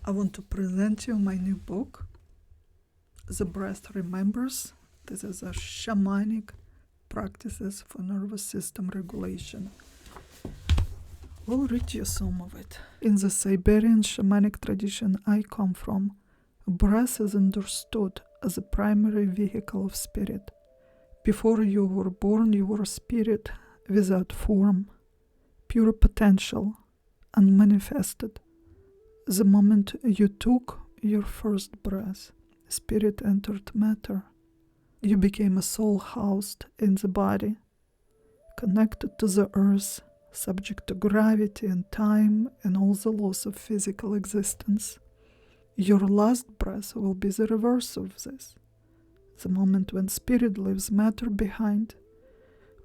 I want to present you my new book, The Breath Remembers. This is a shamanic practices for nervous system regulation. We'll read you some of it. In the Siberian shamanic tradition I come from, breath is understood as a primary vehicle of spirit. Before you were born, you were a spirit without form, pure potential, unmanifested. The moment you took your first breath, spirit entered matter. You became a soul housed in the body, connected to the earth, subject to gravity and time and all the laws of physical existence. Your last breath will be the reverse of this. The moment when spirit leaves matter behind,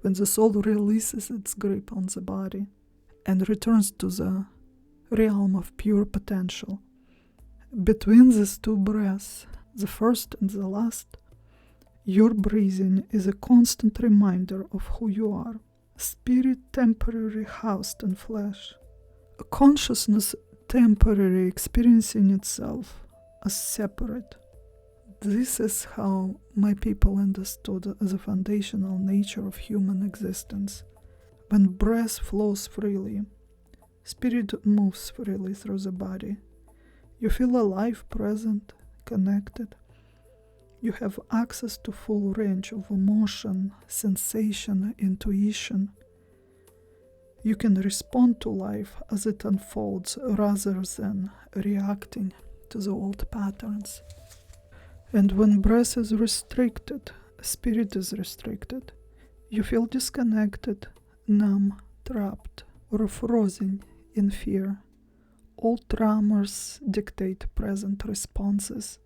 when the soul releases its grip on the body and returns to the realm of pure potential. Between these two breaths, the first and the last, your breathing is a constant reminder of who you are. Spirit temporarily housed in flesh. A consciousness temporarily experiencing itself as separate. This is how my people understood the foundational nature of human existence. When breath flows freely, spirit moves freely through the body. You feel alive, present, connected. You have access to full range of emotion, sensation, intuition. You can respond to life as it unfolds rather than reacting to the old patterns. And when breath is restricted, spirit is restricted. You feel disconnected, numb, trapped, or frozen in fear. All tremors dictate present responses.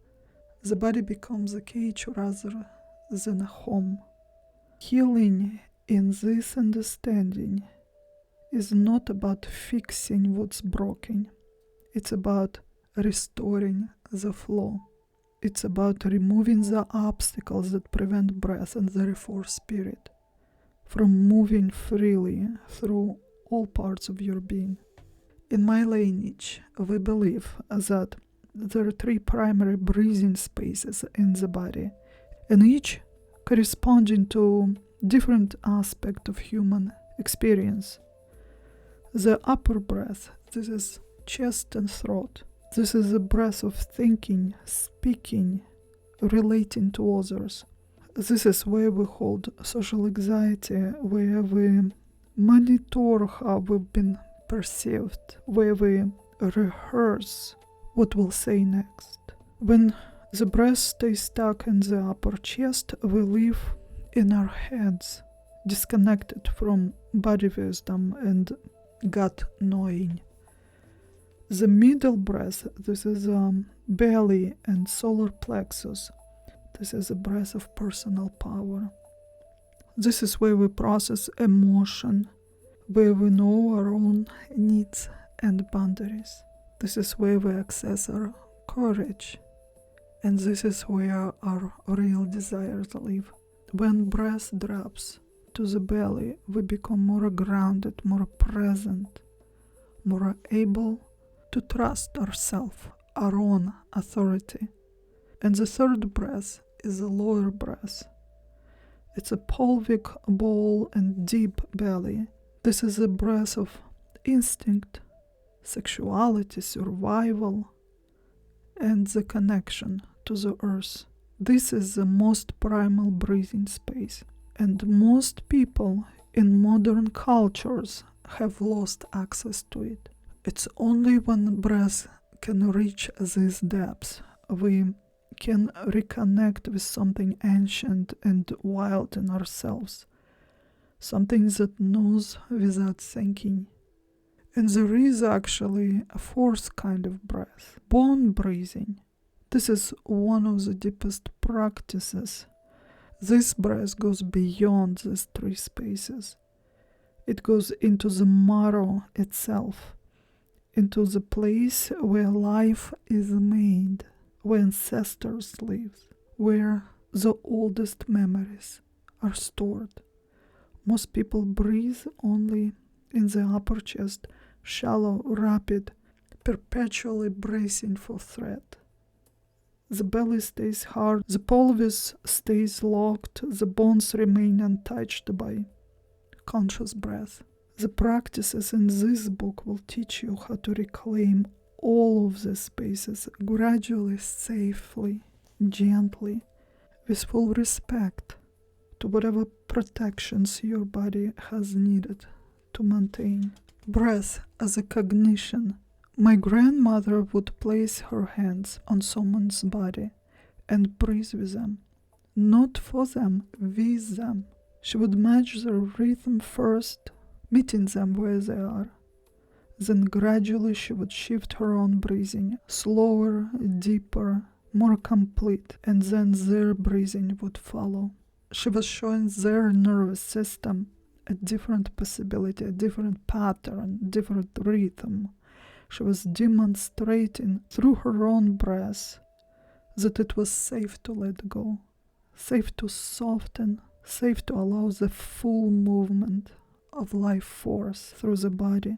The body becomes a cage rather than a home. Healing in this understanding is not about fixing what's broken. It's about restoring the flow. It's about removing the obstacles that prevent breath and therefore spirit from moving freely through all parts of your being. In my lineage, we believe that there are 3 primary breathing spaces in the body, and each corresponding to different aspect of human experience. The upper breath, this is chest and throat. This is the breath of thinking, speaking, relating to others. This is where we hold social anxiety, where we monitor how we've been perceived, where we rehearse what we'll say next. When the breath stays stuck in the upper chest, we live in our heads, disconnected from body wisdom and gut knowing. The middle breath, this is belly and solar plexus. This is a breath of personal power. This is where we process emotion, where we know our own needs and boundaries. This is where we access our courage, and this is where our real desires live. When breath drops to the belly, we become more grounded, more present, more able to trust ourselves, our own authority. And the third breath is the lower breath. It's a pelvic bowl and deep belly. This is a breath of instinct, sexuality, survival, and the connection to the earth. This is the most primal breathing space, and most people in modern cultures have lost access to it. It's only when breath can reach these depths, we can reconnect with something ancient and wild in ourselves, something that knows without thinking. And there is actually a 4th kind of breath, bone breathing. This is one of the deepest practices. This breath goes beyond these 3 spaces. It goes into the marrow itself, into the place where life is made, where ancestors live, where the oldest memories are stored. Most people breathe only in the upper chest, shallow, rapid, perpetually bracing for threat. The belly stays hard, the pelvis stays locked, the bones remain untouched by conscious breath. The practices in this book will teach you how to reclaim all of these spaces gradually, safely, gently, with full respect to whatever protections your body has needed to maintain. Breath as a cognition. My grandmother would place her hands on someone's body and breathe with them. Not for them, with them. She would match their rhythm first, meeting them where they are. Then gradually she would shift her own breathing, slower, deeper, more complete, and then their breathing would follow. She was showing their nervous system a different possibility, a different pattern, different rhythm. She was demonstrating through her own breath that it was safe to let go, safe to soften, safe to allow the full movement of life force through the body.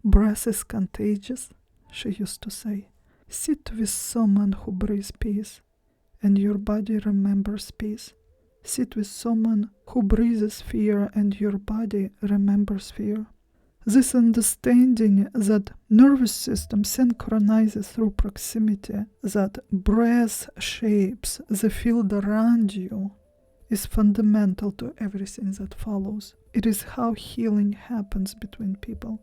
Breath is contagious, she used to say. Sit with someone who breathes peace, and your body remembers peace. Sit with someone who breathes fear, and your body remembers fear. This understanding that nervous system synchronizes through proximity, that breath shapes the field around you, is fundamental to everything that follows. It is how healing happens between people.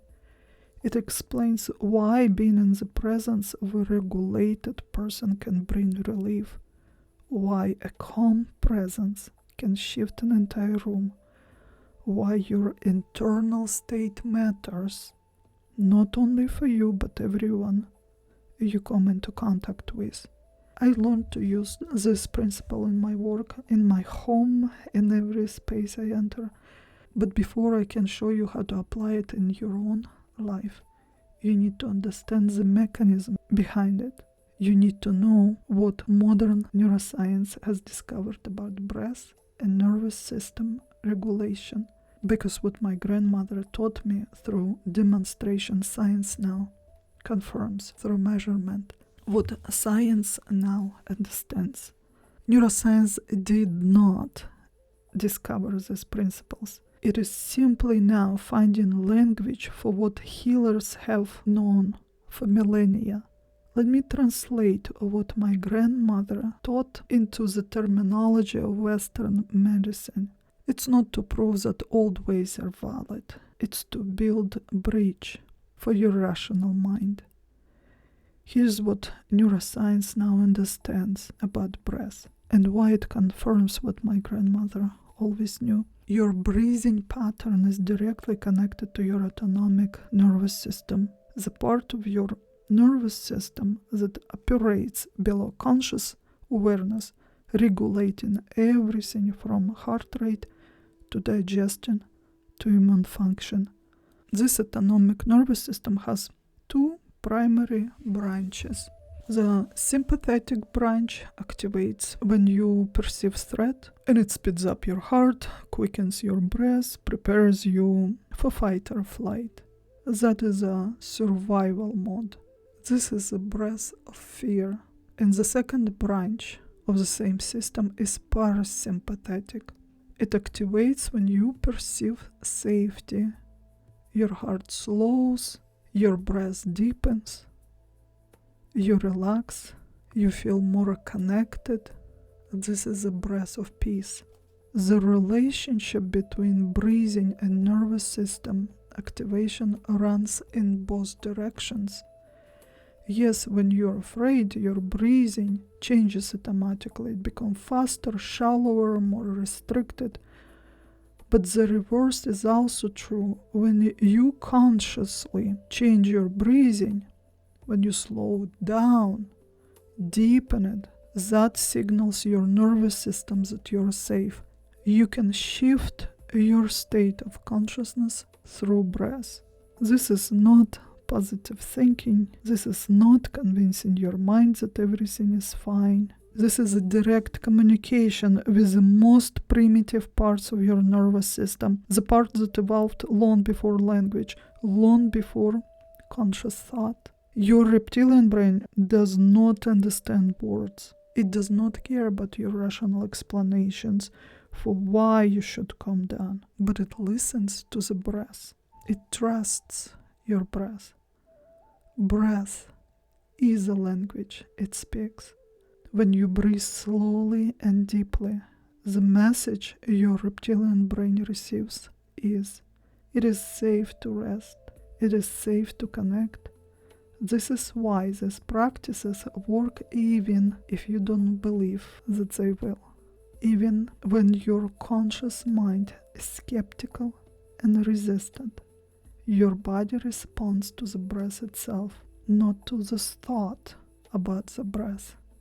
It explains why being in the presence of a regulated person can bring relief, why a calm presence can shift an entire room, why your internal state matters, not only for you but everyone you come into contact with. I learned to use this principle in my work, in my home, in every space I enter. But before I can show you how to apply it in your own life, you need to understand the mechanism behind it. You need to know what modern neuroscience has discovered about breath and nervous system regulation. Because what my grandmother taught me through demonstration science now confirms through measurement what science now understands. Neuroscience did not discover these principles. It is simply now finding language for what healers have known for millennia. Let me translate what my grandmother taught into the terminology of Western medicine. It's not to prove that old ways are valid. It's to build a bridge for your rational mind. Here's what neuroscience now understands about breath and why it confirms what my grandmother always knew. Your breathing pattern is directly connected to your autonomic nervous system, the part of your nervous system that operates below conscious awareness, regulating everything from heart rate to digestion to immune function. This autonomic nervous system has two primary branches. The sympathetic branch activates when you perceive threat, and it speeds up your heart, quickens your breath, prepares you for fight or flight. That is a survival mode. This is a breath of fear. And the second branch of the same system is parasympathetic. It activates when you perceive safety. Your heart slows, your breath deepens, you relax, you feel more connected. This is a breath of peace. The relationship between breathing and nervous system activation runs in both directions. Yes, when you're afraid, your breathing changes automatically. It becomes faster, shallower, more restricted. But the reverse is also true. When you consciously change your breathing, when you slow it down, deepen it, that signals your nervous system that you're safe. You can shift your state of consciousness through breath. This is not positive thinking. This is not convincing your mind that everything is fine. This is a direct communication with the most primitive parts of your nervous system, the part that evolved long before language, long before conscious thought. Your reptilian brain does not understand words. It does not care about your rational explanations for why you should calm down, but it listens to the breath. It trusts your breath. Breath is a language it speaks. When you breathe slowly and deeply, the message your reptilian brain receives is, it is safe to rest, it is safe to connect. This is why these practices work even if you don't believe that they will. Even when your conscious mind is skeptical and resistant, your body responds to the breath itself, not to the thought about the breath.